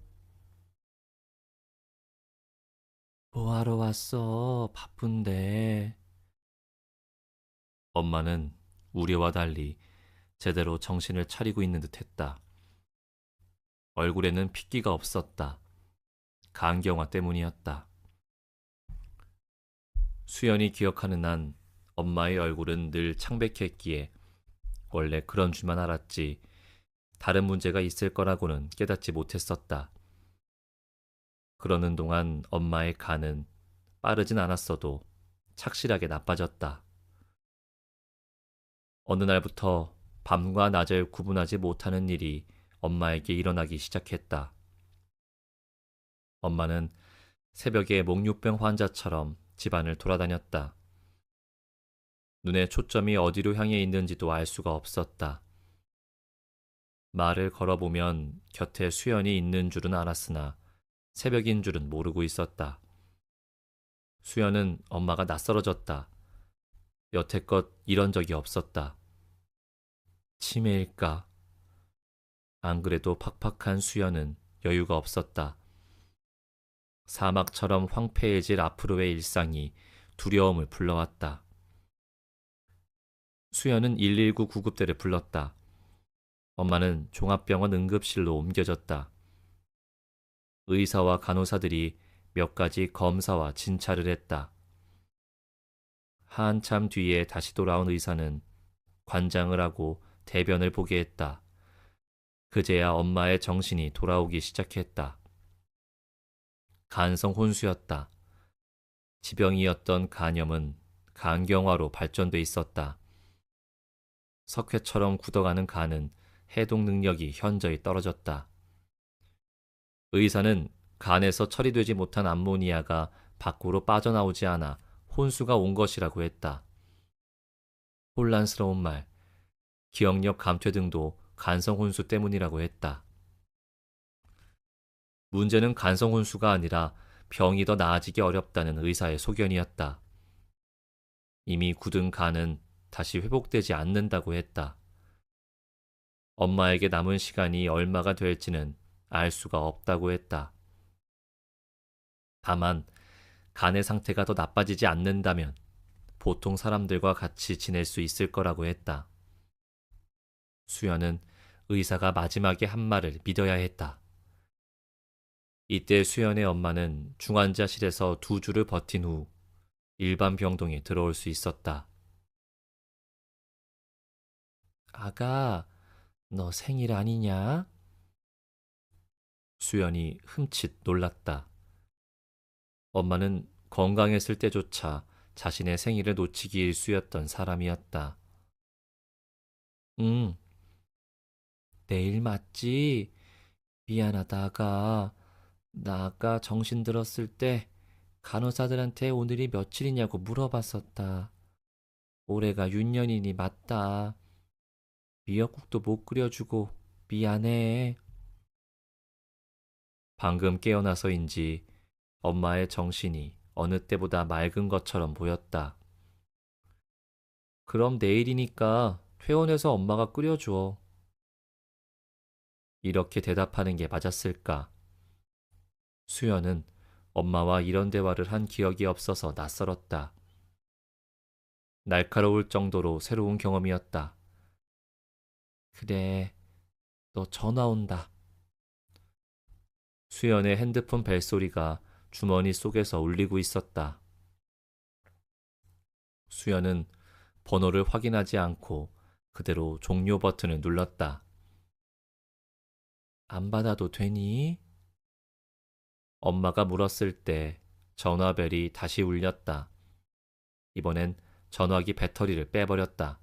뭐하러 왔어? 바쁜데. 엄마는 우리와 달리 제대로 정신을 차리고 있는 듯 했다. 얼굴에는 핏기가 없었다. 간경화 때문이었다. 수연이 기억하는 한 엄마의 얼굴은 늘 창백했기에 원래 그런 줄만 알았지 다른 문제가 있을 거라고는 깨닫지 못했었다. 그러는 동안 엄마의 간은 빠르진 않았어도 착실하게 나빠졌다. 어느 날부터 밤과 낮을 구분하지 못하는 일이 엄마에게 일어나기 시작했다. 엄마는 새벽에 목류병 환자처럼 집안을 돌아다녔다. 눈의 초점이 어디로 향해 있는지도 알 수가 없었다. 말을 걸어보면 곁에 수연이 있는 줄은 알았으나 새벽인 줄은 모르고 있었다. 수연은 엄마가 낯설어졌다. 여태껏 이런 적이 없었다. 치매일까? 안 그래도 팍팍한 수연은 여유가 없었다. 사막처럼 황폐해질 앞으로의 일상이 두려움을 불러왔다. 수연은 119 구급대를 불렀다. 엄마는 종합병원 응급실로 옮겨졌다. 의사와 간호사들이 몇 가지 검사와 진찰을 했다. 한참 뒤에 다시 돌아온 의사는 관장을 하고 대변을 보게 했다. 그제야 엄마의 정신이 돌아오기 시작했다. 간성 혼수였다. 지병이었던 간염은 간경화로 발전돼 있었다. 석회처럼 굳어가는 간은 해독 능력이 현저히 떨어졌다. 의사는 간에서 처리되지 못한 암모니아가 밖으로 빠져나오지 않아 혼수가 온 것이라고 했다. 혼란스러운 말, 기억력 감퇴 등도 간성 혼수 때문이라고 했다. 문제는 간성 혼수가 아니라 병이 더 나아지기 어렵다는 의사의 소견이었다. 이미 굳은 간은 다시 회복되지 않는다고 했다. 엄마에게 남은 시간이 얼마가 될지는 알 수가 없다고 했다. 다만 간의 상태가 더 나빠지지 않는다면 보통 사람들과 같이 지낼 수 있을 거라고 했다. 수연은 의사가 마지막에 한 말을 믿어야 했다. 이때 수연의 엄마는 중환자실에서 2주를 버틴 후 일반 병동에 들어올 수 있었다. 아가, 너 생일 아니냐? 수연이 흠칫 놀랐다. 엄마는 건강했을 때조차 자신의 생일을 놓치기 일쑤였던 사람이었다. 응, 내일 맞지? 미안하다, 아가. 나 아까 정신 들었을 때 간호사들한테 오늘이 며칠이냐고 물어봤었다. 올해가 윤년이니 맞다. 미역국도 못 끓여주고 미안해. 방금 깨어나서인지 엄마의 정신이 어느 때보다 맑은 것처럼 보였다. 그럼 내일이니까 퇴원해서 엄마가 끓여줘. 이렇게 대답하는 게 맞았을까? 수연은 엄마와 이런 대화를 한 기억이 없어서 낯설었다. 날카로울 정도로 새로운 경험이었다. 그래, 너 전화 온다. 수연의 핸드폰 벨소리가 주머니 속에서 울리고 있었다. 수연은 번호를 확인하지 않고 그대로 종료 버튼을 눌렀다. 안 받아도 되니? 엄마가 물었을 때 전화벨이 다시 울렸다. 이번엔 전화기 배터리를 빼버렸다.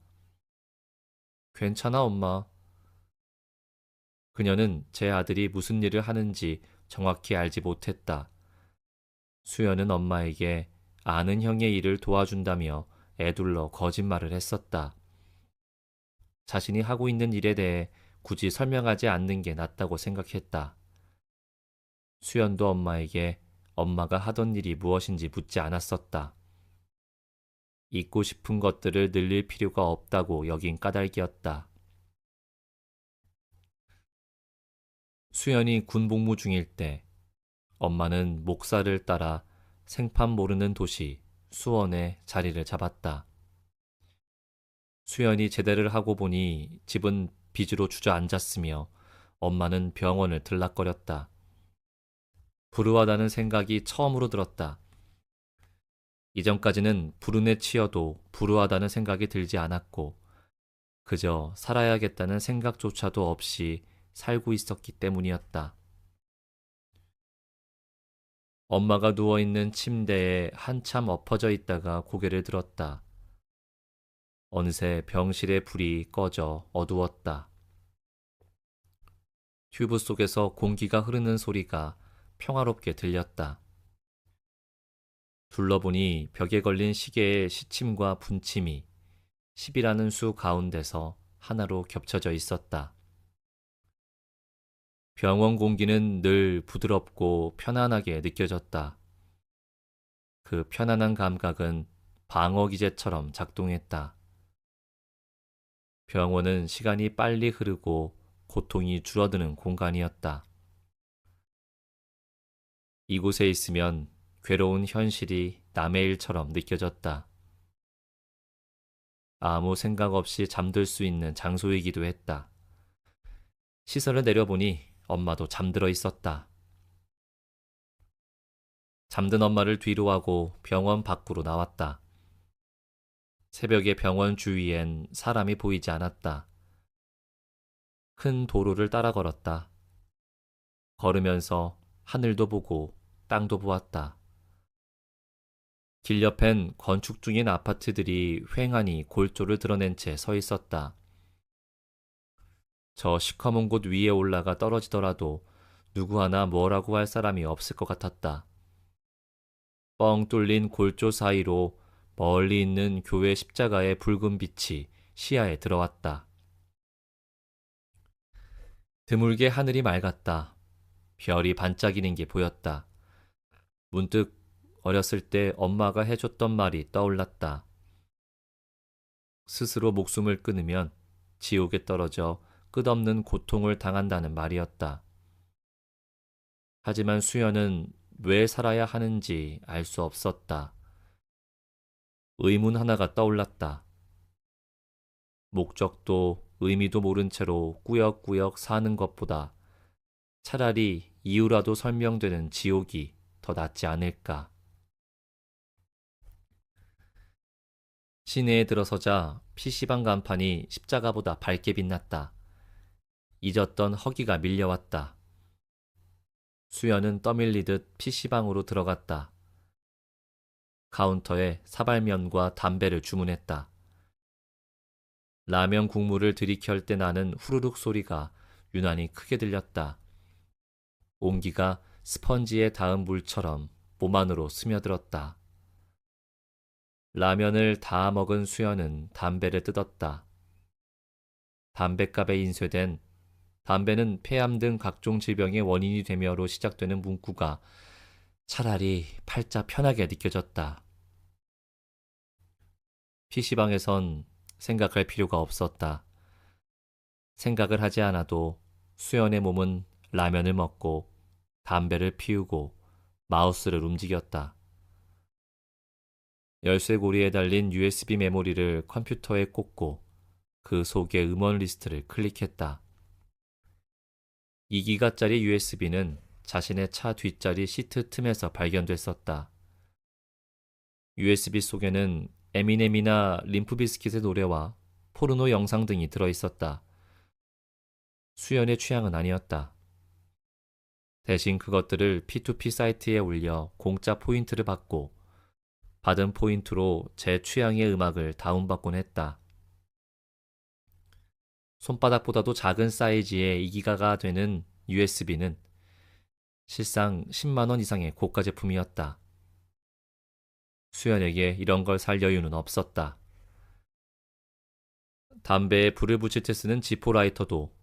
괜찮아, 엄마. 그녀는 제 아들이 무슨 일을 하는지 정확히 알지 못했다. 수연은 엄마에게 아는 형의 일을 도와준다며 애둘러 거짓말을 했었다. 자신이 하고 있는 일에 대해 굳이 설명하지 않는 게 낫다고 생각했다. 수연도 엄마에게 엄마가 하던 일이 무엇인지 묻지 않았었다. 잊고 싶은 것들을 늘릴 필요가 없다고 여긴 까닭이었다. 수연이 군복무 중일 때 엄마는 목사를 따라 생판 모르는 도시 수원에 자리를 잡았다. 수연이 제대를 하고 보니 집은 빚으로 주저앉았으며 엄마는 병원을 들락거렸다. 불우하다는 생각이 처음으로 들었다. 이전까지는 불운에 치여도 불우하다는 생각이 들지 않았고 그저 살아야겠다는 생각조차도 없이 살고 있었기 때문이었다. 엄마가 누워있는 침대에 한참 엎어져 있다가 고개를 들었다. 어느새 병실의 불이 꺼져 어두웠다. 튜브 속에서 공기가 흐르는 소리가 평화롭게 들렸다. 둘러보니 벽에 걸린 시계의 시침과 분침이 10이라는 수 가운데서 하나로 겹쳐져 있었다. 병원 공기는 늘 부드럽고 편안하게 느껴졌다. 그 편안한 감각은 방어 기제처럼 작동했다. 병원은 시간이 빨리 흐르고 고통이 줄어드는 공간이었다. 이곳에 있으면 괴로운 현실이 남의 일처럼 느껴졌다. 아무 생각 없이 잠들 수 있는 장소이기도 했다. 시선을 내려보니 엄마도 잠들어 있었다. 잠든 엄마를 뒤로하고 병원 밖으로 나왔다. 새벽에 병원 주위엔 사람이 보이지 않았다. 큰 도로를 따라 걸었다. 걸으면서 하늘도 보고 땅도 보았다. 길 옆엔 건축 중인 아파트들이 휑하니 골조를 드러낸 채 서 있었다. 저 시커먼 곳 위에 올라가 떨어지더라도 누구 하나 뭐라고 할 사람이 없을 것 같았다. 뻥 뚫린 골조 사이로 멀리 있는 교회 십자가의 붉은 빛이 시야에 들어왔다. 드물게 하늘이 맑았다. 별이 반짝이는 게 보였다. 문득 어렸을 때 엄마가 해줬던 말이 떠올랐다. 스스로 목숨을 끊으면 지옥에 떨어져 끝없는 고통을 당한다는 말이었다. 하지만 수연은 왜 살아야 하는지 알 수 없었다. 의문 하나가 떠올랐다. 목적도 의미도 모른 채로 꾸역꾸역 사는 것보다 차라리 이유라도 설명되는 지옥이 더 낫지 않을까. 시내에 들어서자 PC방 간판이 십자가보다 밝게 빛났다. 잊었던 허기가 밀려왔다. 수연은 떠밀리듯 PC방으로 들어갔다. 카운터에 사발면과 담배를 주문했다. 라면 국물을 들이켤 때 나는 후루룩 소리가 유난히 크게 들렸다. 온기가 스펀지에 닿은 물처럼 몸 안으로 스며들었다. 라면을 다 먹은 수연은 담배를 뜯었다. 담뱃갑에 인쇄된 담배는 폐암 등 각종 질병의 원인이 되며로 시작되는 문구가 차라리 팔자 편하게 느껴졌다. PC방에선 생각할 필요가 없었다. 생각을 하지 않아도 수연의 몸은 라면을 먹고 담배를 피우고 마우스를 움직였다. 열쇠고리에 달린 USB 메모리를 컴퓨터에 꽂고 그 속의 음원 리스트를 클릭했다. 2기가짜리 USB는 자신의 차 뒷자리 시트 틈에서 발견됐었다. USB 속에는 에미넴이나 림프비스킷의 노래와 포르노 영상 등이 들어있었다. 수연의 취향은 아니었다. 대신 그것들을 P2P 사이트에 올려 공짜 포인트를 받고 받은 포인트로 제 취향의 음악을 다운받곤 했다. 손바닥보다도 작은 사이즈의 2기가가 되는 USB는 실상 10만 원 이상의 고가 제품이었다. 수연에게 이런 걸 살 여유는 없었다. 담배에 불을 붙일 때 쓰는 지포 라이터도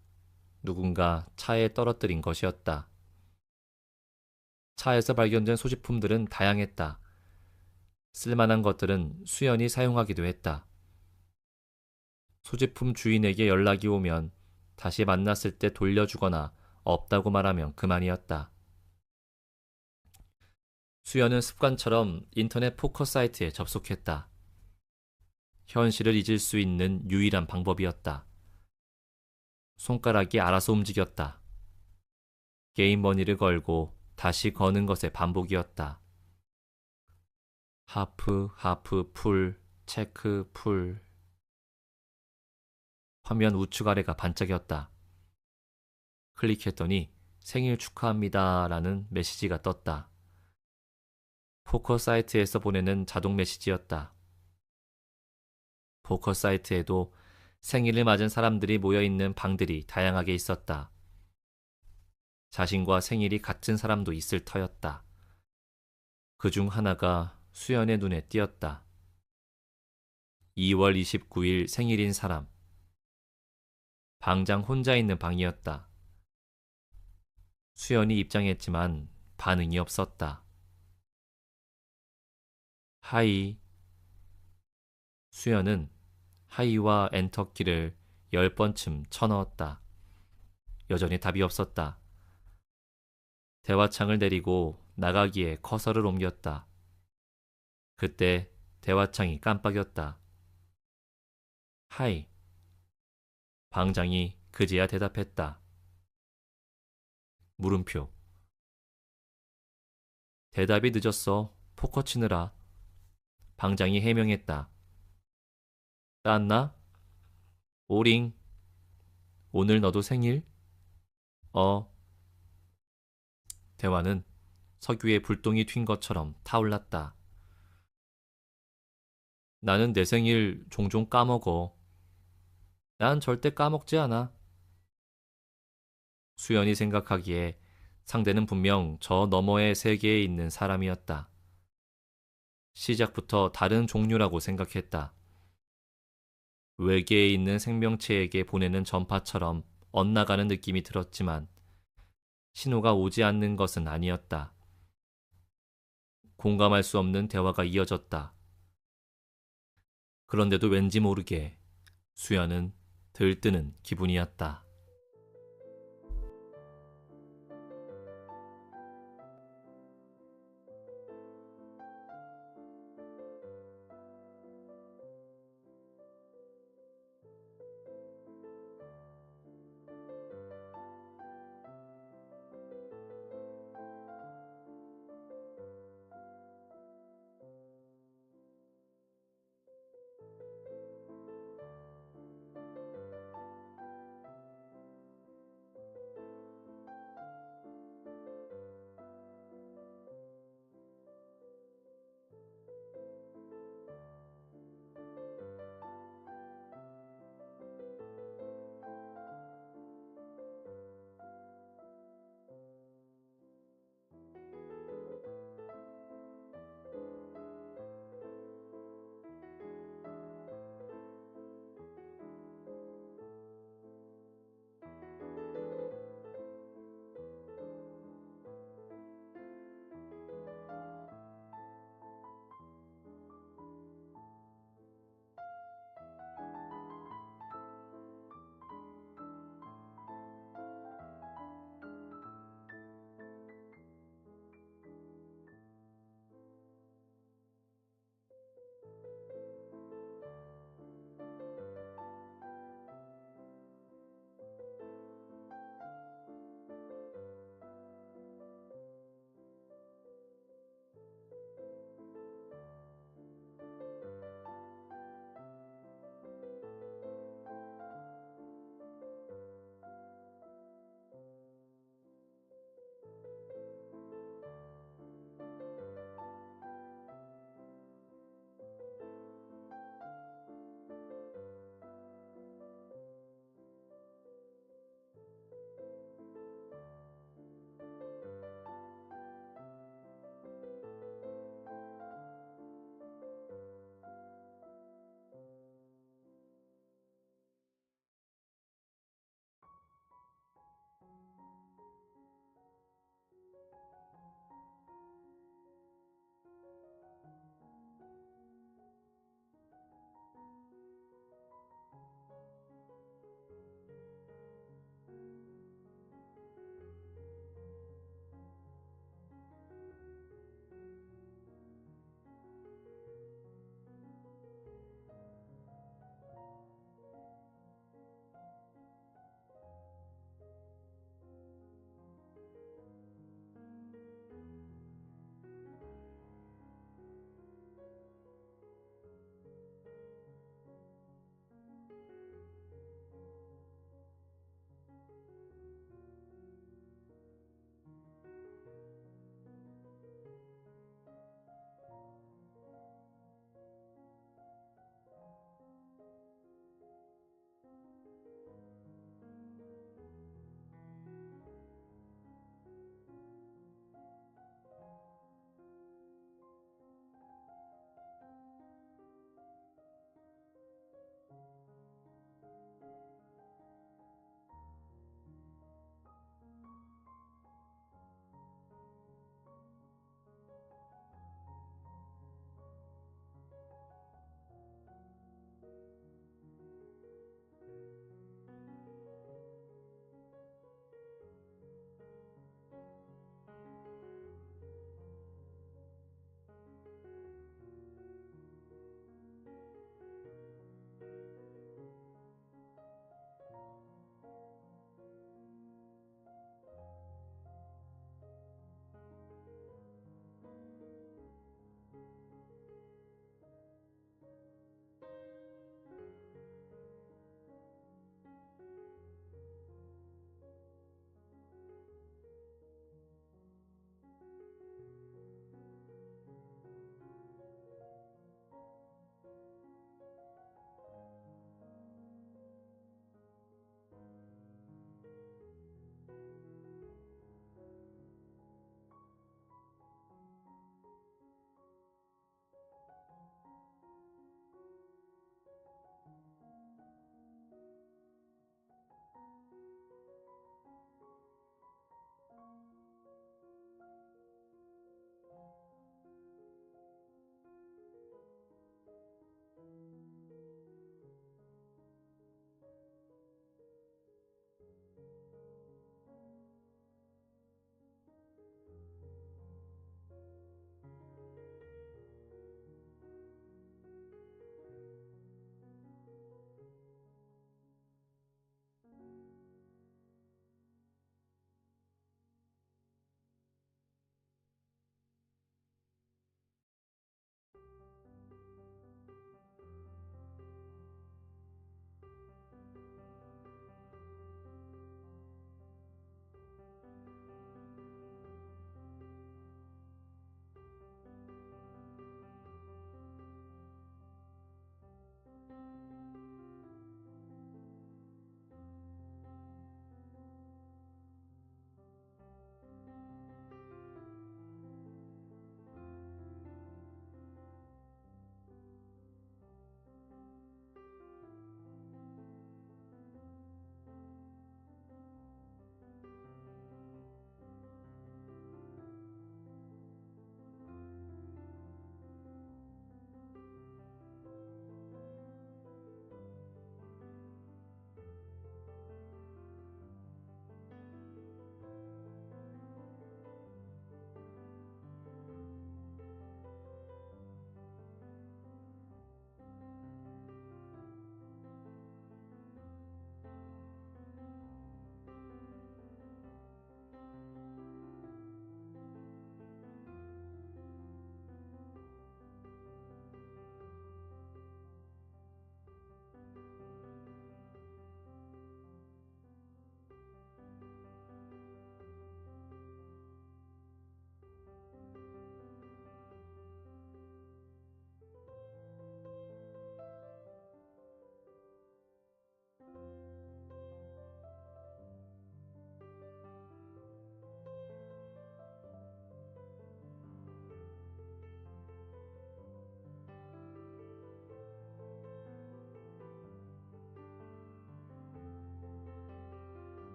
누군가 차에 떨어뜨린 것이었다. 차에서 발견된 소지품들은 다양했다. 쓸만한 것들은 수연이 사용하기도 했다. 소지품 주인에게 연락이 오면 다시 만났을 때 돌려주거나 없다고 말하면 그만이었다. 수연은 습관처럼 인터넷 포커 사이트에 접속했다. 현실을 잊을 수 있는 유일한 방법이었다. 손가락이 알아서 움직였다. 게임 머니를 걸고 다시 거는 것의 반복이었다. 하프, 하프, 풀, 체크, 풀. 화면 우측 아래가 반짝였다. 클릭했더니 생일 축하합니다 라는 메시지가 떴다. 포커 사이트에서 보내는 자동 메시지였다. 포커 사이트에도 생일을 맞은 사람들이 모여있는 방들이 다양하게 있었다. 자신과 생일이 같은 사람도 있을 터였다. 그중 하나가 수연의 눈에 띄었다. 2월 29일 생일인 사람. 방장 혼자 있는 방이었다. 수연이 입장했지만 반응이 없었다. 하이. 수연은 하이와 엔터키를 10번쯤 쳐넣었다. 여전히 답이 없었다. 대화창을 내리고 나가기에 커서를 옮겼다. 그때 대화창이 깜빡였다. 하이. 방장이 그제야 대답했다. 물음표. 대답이 늦었어. 포커 치느라. 방장이 해명했다. 땄나? 오링. 오늘 너도 생일? 어. 대화는 석유에 불똥이 튄 것처럼 타올랐다. 나는 내 생일 종종 까먹어. 난 절대 까먹지 않아. 수연이 생각하기에 상대는 분명 저 너머의 세계에 있는 사람이었다. 시작부터 다른 종류라고 생각했다. 외계에 있는 생명체에게 보내는 전파처럼 엇나가는 느낌이 들었지만 신호가 오지 않는 것은 아니었다. 공감할 수 없는 대화가 이어졌다. 그런데도 왠지 모르게 수연은 들뜨는 기분이었다.